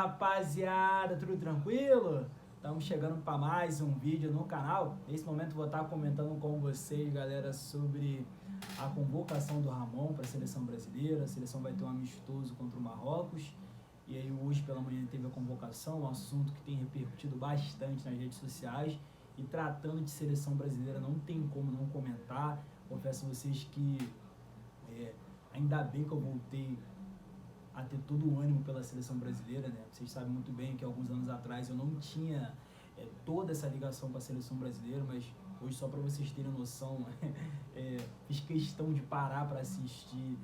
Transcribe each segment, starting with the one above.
rapaziada, tudo tranquilo? Estamos chegando para mais um vídeo no canal. Nesse momento vou estar comentando com vocês, galera, sobre a convocação do Ramon para a seleção brasileira. A seleção vai ter um amistoso contra o Marrocos. E aí hoje pela manhã teve a convocação, um assunto que tem repercutido bastante nas redes sociais. E tratando de seleção brasileira não tem como não comentar. Confesso a vocês que ainda bem que eu voltei a ter todo o ânimo pela seleção brasileira, né? Vocês sabem muito bem que alguns anos atrás eu não tinha toda essa ligação com a seleção brasileira, mas hoje, só para vocês terem noção, fiz questão de parar para assistir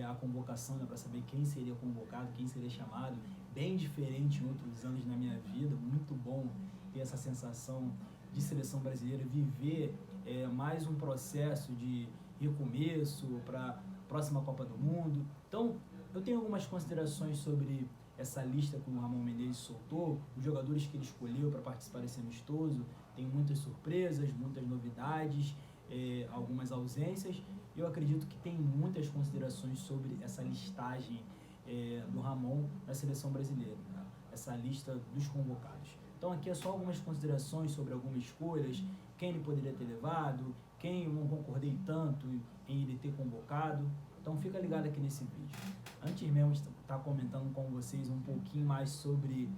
a convocação, né, para saber quem seria convocado, quem seria chamado. Bem diferente em outros anos na minha vida, muito bom ter essa sensação de seleção brasileira, viver mais um processo de recomeço para a próxima Copa do Mundo. Então, eu tenho algumas considerações sobre essa lista que o Ramon Menezes soltou, os jogadores que ele escolheu para participar desse amistoso. Tem muitas surpresas, muitas novidades, algumas ausências. Eu acredito que tem muitas considerações sobre essa listagem do Ramon na seleção brasileira, né? Essa lista dos convocados. Então aqui é só algumas considerações sobre algumas escolhas, quem ele poderia ter levado, quem eu não concordei tanto em ele ter convocado. Então fica ligado aqui nesse vídeo. Antes mesmo de estar comentando com vocês um pouquinho mais sobre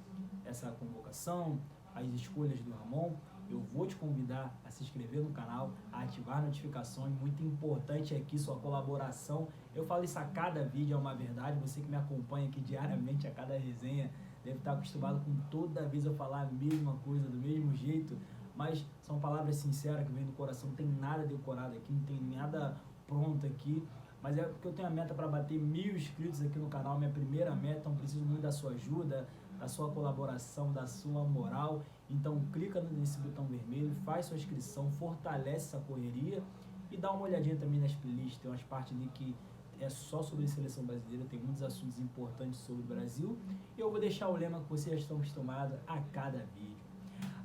essa convocação, as escolhas do Ramon, eu vou te convidar a se inscrever no canal, a ativar notificações. Muito importante aqui sua colaboração. Eu falo isso a cada vídeo, é uma verdade. Você que me acompanha aqui diariamente a cada resenha deve estar acostumado com toda vez eu falar a mesma coisa, do mesmo jeito, mas são palavras sinceras que vêm do coração. Não tem nada decorado aqui, não tem nada pronto aqui, mas é porque eu tenho a meta para bater 1000 inscritos aqui no canal, minha primeira meta. Então preciso muito da sua ajuda, da sua colaboração, da sua moral. Então clica nesse botão vermelho, faz sua inscrição, fortalece essa correria e dá uma olhadinha também nas playlists. Tem umas partes ali que é só sobre a seleção brasileira, tem muitos assuntos importantes sobre o Brasil. E eu vou deixar o lema que vocês já estão acostumados a cada vídeo.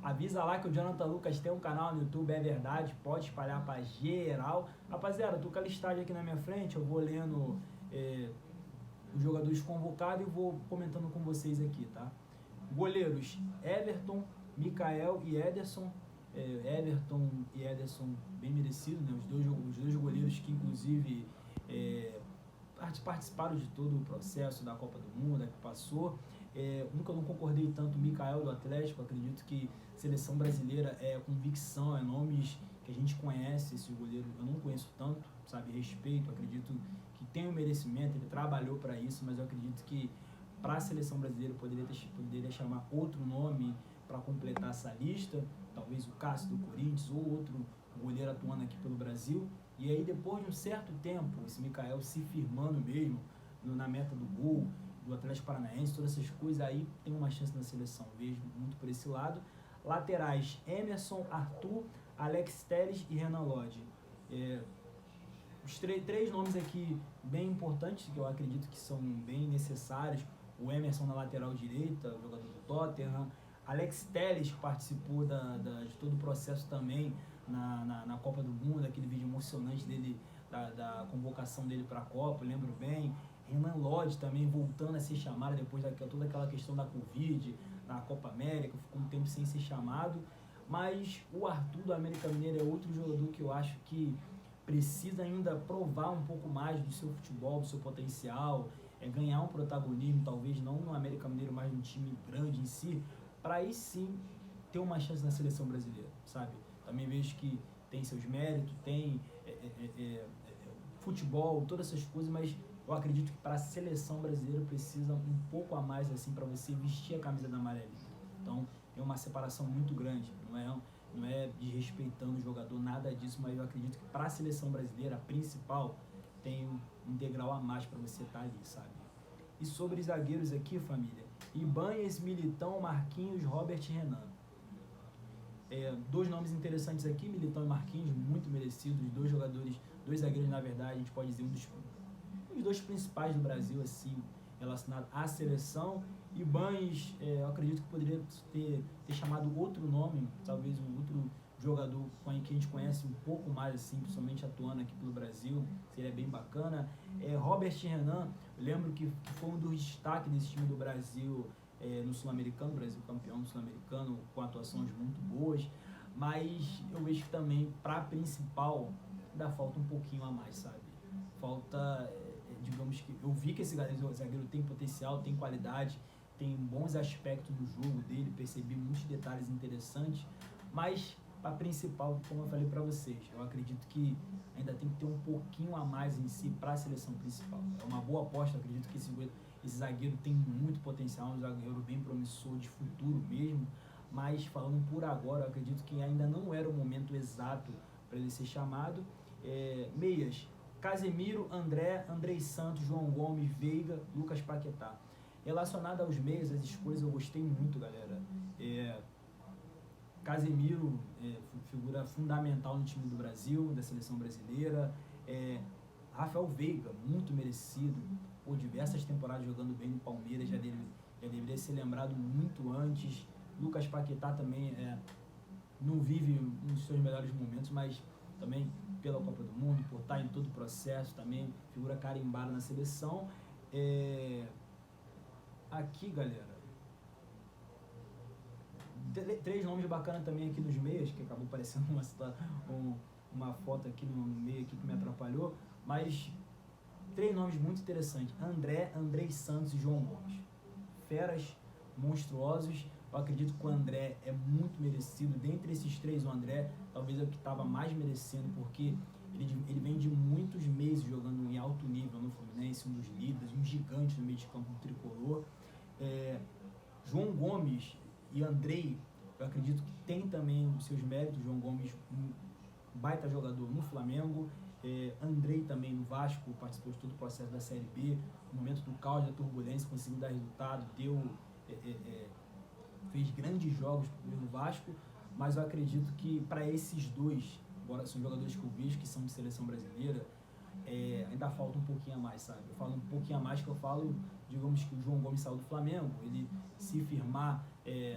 Avisa lá que o Jonathan Lucas tem um canal no YouTube, é verdade, pode espalhar pra geral. Rapaziada, eu tô com a listagem aqui na minha frente, eu vou lendo os jogadores convocados e vou comentando com vocês aqui, tá? Goleiros: Everton, Mikael e Ederson. Everton e Ederson bem merecido, né? Os dois goleiros que inclusive participaram de todo o processo da Copa do Mundo, que passou. Nunca não concordei tanto, Mikael do Atlético. Acredito que seleção brasileira é convicção, nomes que a gente conhece. Esse goleiro eu não conheço tanto, sabe, respeito, acredito que tem o merecimento, ele trabalhou para isso, mas eu acredito que para a seleção brasileira poderia chamar outro nome para completar essa lista, talvez o Cássio do Corinthians ou outro goleiro atuando aqui pelo Brasil. E aí depois de um certo tempo, esse Mikael se firmando mesmo na meta do gol, do Atlético Paranaense, todas essas coisas, aí tem uma chance na seleção, vejo muito por esse lado. Laterais: Emerson, Arthur, Alex Telles e Renan Lodge. Os três nomes aqui bem importantes, que eu acredito que são bem necessários. O Emerson na lateral direita, jogador do Tottenham. Alex Telles, que participou de todo o processo também na Copa do Mundo, aquele vídeo emocionante dele, da convocação dele para a Copa, eu lembro bem. Renan Lodge também voltando a ser chamado depois toda aquela questão da Covid, na Copa América, ficou um tempo sem ser chamado. Mas o Arthur do América Mineiro é outro jogador que eu acho que precisa ainda provar um pouco mais do seu futebol, do seu potencial, ganhar um protagonismo, talvez não no América Mineiro, mas no time grande em si, para aí sim ter uma chance na seleção brasileira, sabe? Também vejo que tem seus méritos, tem futebol, todas essas coisas, mas eu acredito que para a seleção brasileira precisa um pouco a mais assim para você vestir a camisa da amarelinha. Então tem uma separação muito grande, não é desrespeitando o jogador, nada disso, mas eu acredito que para a seleção brasileira, a principal, tem um degrau a mais para você estar ali, sabe? E sobre os zagueiros aqui, família: Ibanez, Militão, Marquinhos, Robert e Renan. Dois nomes interessantes aqui, Militão e Marquinhos, muito merecidos, dois zagueiros, na verdade, a gente pode dizer os dois principais do Brasil, assim, relacionado à seleção. Ibanez, eu acredito que poderia ter chamado outro nome, talvez um outro jogador que a gente conhece um pouco mais, assim, principalmente atuando aqui pelo Brasil, seria bem bacana. Robert e Renan, eu lembro que foi um dos destaques desse time do Brasil no Sul-Americano, o Brasil campeão no Sul-Americano, com atuações muito boas, mas eu vejo que também, para a principal, ainda falta um pouquinho a mais, sabe? Falta, digamos que, eu vi que esse zagueiro tem potencial, tem qualidade, tem bons aspectos no jogo dele, percebi muitos detalhes interessantes, mas a principal, como eu falei para vocês, eu acredito que ainda tem que ter um pouquinho a mais em si para a seleção principal. É uma boa aposta, eu acredito que esse zagueiro tem muito potencial, um zagueiro bem promissor de futuro mesmo, mas falando por agora, eu acredito que ainda não era o momento exato para ele ser chamado. Meias, Casemiro, Andrei Santos, João Gomes, Veiga, Lucas Paquetá. Relacionado aos meias, as escolhas eu gostei muito, galera. Casemiro, figura fundamental no time do Brasil, da seleção brasileira. Rafael Veiga, muito merecido, por diversas temporadas jogando bem no Palmeiras, já deveria ser lembrado muito antes. Lucas Paquetá também não vive um dos seus melhores momentos, mas também pela Copa do Mundo, por estar em todo o processo também, figura carimbada na seleção. Aqui, galera, três nomes bacanas também aqui dos meias, que acabou aparecendo uma foto aqui no meio aqui que me atrapalhou, mas três nomes muito interessantes: Andrei Santos e João Gomes. Feras monstruosos. Eu acredito que o André é muito merecido. Dentre esses três, o André talvez é o que estava mais merecendo, porque ele vem de muitos meses jogando em alto nível no Fluminense, um dos líderes, um gigante no meio de campo do tricolor. João Gomes e Andrei, eu acredito que tem também os seus méritos. João Gomes, um baita jogador no Flamengo. Andrei também no Vasco, participou de todo o processo da Série B, no momento do caos, da turbulência, conseguiu dar resultado, fez grandes jogos no Vasco, mas eu acredito que para esses dois, agora são jogadores que eu vejo que são de seleção brasileira, ainda falta um pouquinho a mais, sabe? Eu falo um pouquinho a mais que eu falo, digamos que o João Gomes saiu do Flamengo, ele se firmar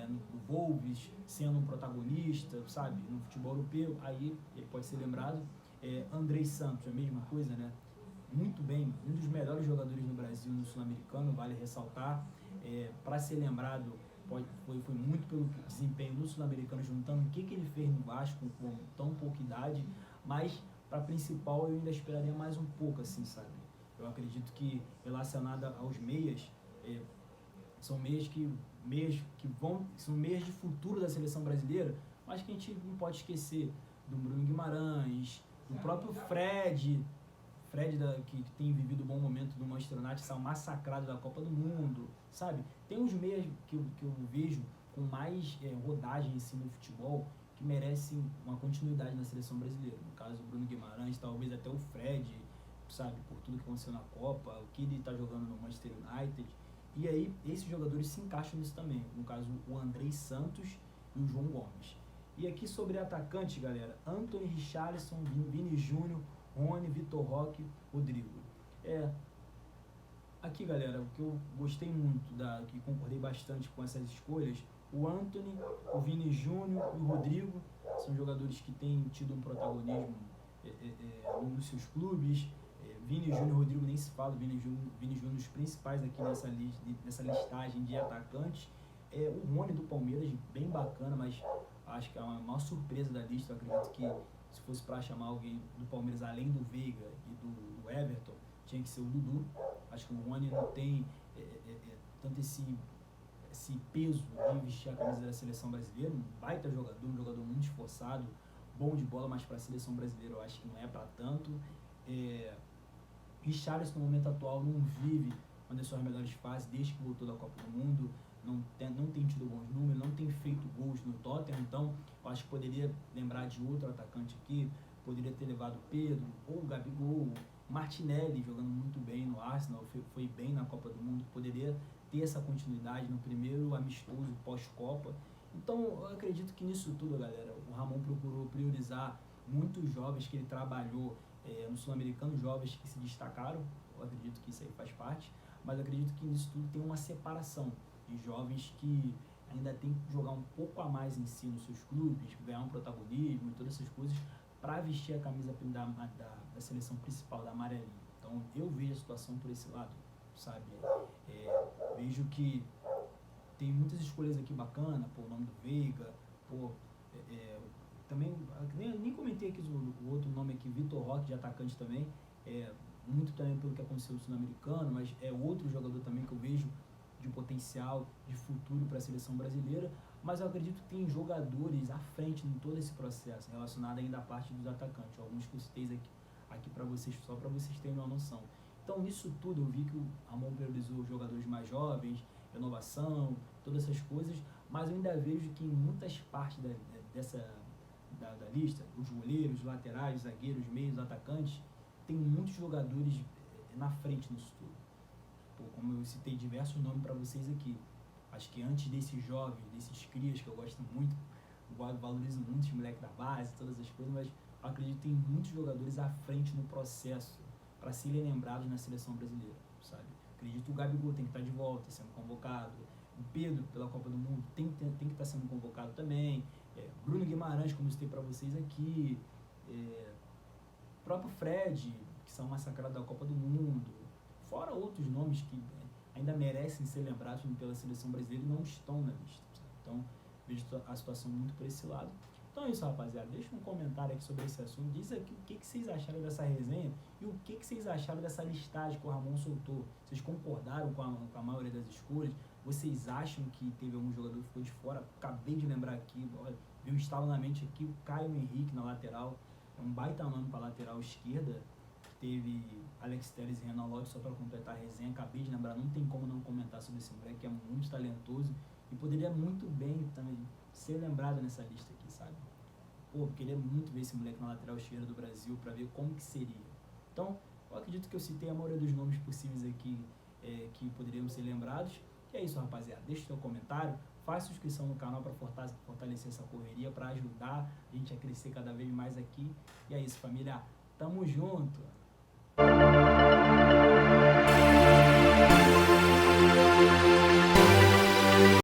no Wolves, sendo um protagonista, sabe? No futebol europeu, aí ele pode ser lembrado. Andrei Santos, a mesma coisa, né? Muito bem, um dos melhores jogadores no Brasil, no Sul-Americano, vale ressaltar. Para ser lembrado, foi muito pelo desempenho no Sul-Americano, juntando o que ele fez no Vasco com tão pouca idade, mas para a principal eu ainda esperaria mais um pouco, assim, sabe? Eu acredito que, relacionada aos meias, são meias que são meias de futuro da seleção brasileira, mas que a gente não pode esquecer do Bruno Guimarães, do próprio Fred, que tem vivido um bom momento do Manchester United, saiu massacrado da Copa do Mundo, sabe? Tem uns meias que eu vejo com mais rodagem assim, no futebol, que merecem uma continuidade na seleção brasileira. No caso, o Bruno Guimarães, talvez até o Fred, sabe? Por tudo que aconteceu na Copa, o que ele está jogando no Manchester United. E aí, esses jogadores se encaixam nisso também. No caso, o Andrei Santos e o João Gomes. E aqui sobre atacante, galera, Antony, Richarlison, Vini Júnior, Rony, Vitor Roque, Rodrigo. Aqui, galera, o que eu gostei muito, que concordei bastante com essas escolhas, o Antony, o Vini Júnior e o Rodrigo são jogadores que têm tido um protagonismo nos seus clubes. Vini Júnior e Rodrigo nem se fala, Vini Júnior os principais aqui nessa listagem de atacantes. O Rony do Palmeiras, bem bacana, mas acho que é a maior surpresa da lista. Eu acredito que se fosse para chamar alguém do Palmeiras além do Veiga e do Everton, tinha que ser o Dudu. Acho que o Rony não tem tanto esse peso de vestir a camisa da seleção brasileira. Um baita jogador, um jogador muito esforçado, bom de bola, mas para a seleção brasileira eu acho que não é para tanto. Richarlison no momento atual não vive uma das suas melhores fases desde que voltou da Copa do Mundo, não tem tido bons números, não tem feito gols no Tottenham, então eu acho que poderia lembrar de outro atacante aqui, poderia ter levado o Pedro, ou o Gabigol, Martinelli jogando muito bem no Arsenal, foi bem na Copa do Mundo, poderia ter essa continuidade no primeiro amistoso pós-Copa. Então eu acredito que nisso tudo, galera, o Ramon procurou priorizar muitos jovens que ele trabalhou no Sul-Americano, jovens que se destacaram. Eu acredito que isso aí faz parte, mas eu acredito que nisso tudo tem uma separação de jovens que ainda tem que jogar um pouco a mais em si nos seus clubes, ganhar um protagonismo e todas essas coisas para vestir a camisa da seleção principal, da amarelinha. Então eu vejo a situação por esse lado, sabe? Vejo que tem muitas escolhas aqui bacanas, pô, o nome do Veiga, pô, também, nem comentei aqui o outro nome aqui, Vitor Roque, de atacante também, muito também pelo que aconteceu no Sul-Americano, mas é outro jogador também que eu vejo de potencial, de futuro para a seleção brasileira, mas eu acredito que tem jogadores à frente em todo esse processo, relacionado ainda à parte dos atacantes, alguns que eu citei aqui para vocês, só para vocês terem uma noção. Então, nisso tudo, eu vi que o Ramon priorizou jogadores mais jovens, renovação, todas essas coisas, mas eu ainda vejo que em muitas partes da lista, os goleiros, os laterais, os zagueiros, os meios, os atacantes, tem muitos jogadores na frente nisso tudo. Pô, como eu citei diversos nomes para vocês aqui, acho que antes desses jovens, desses crias que eu gosto muito, eu valorizo muito os moleques da base, todas as coisas, mas acredito que tem muitos jogadores à frente no processo para serem lembrados na seleção brasileira, sabe? Acredito que o Gabigol tem que estar de volta, sendo convocado, o Pedro, pela Copa do Mundo, tem que estar sendo convocado também, Bruno Guimarães, como eu citei para vocês aqui, próprio Fred, que são massacrados da Copa do Mundo, fora outros nomes que ainda merecem ser lembrados pela seleção brasileira e não estão na lista, sabe? Então, vejo a situação muito por esse lado. Então é isso, rapaziada. Deixa um comentário aqui sobre esse assunto. Diz aqui o que vocês acharam dessa resenha e o que vocês acharam dessa listagem que o Ramon soltou. Vocês concordaram com a maioria das escolhas? Vocês acham que teve algum jogador que ficou de fora? Acabei de lembrar aqui, veio um estalo na mente aqui, o Caio Henrique na lateral. É um baita nome para a lateral esquerda. Teve Alex Telles e Renan Lodge, só para completar a resenha. Acabei de lembrar, não tem como não comentar sobre esse moleque, que é muito talentoso e poderia muito bem também ser lembrado nessa lista aqui, sabe? Pô, queria muito ver esse moleque na lateral esquerda do Brasil para ver como que seria. Então, eu acredito que eu citei a maioria dos nomes possíveis aqui que poderiam ser lembrados. E é isso, rapaziada. Deixa o seu comentário, faz sua inscrição no canal para fortalecer essa correria, para ajudar a gente a crescer cada vez mais aqui. E é isso, família. Tamo junto!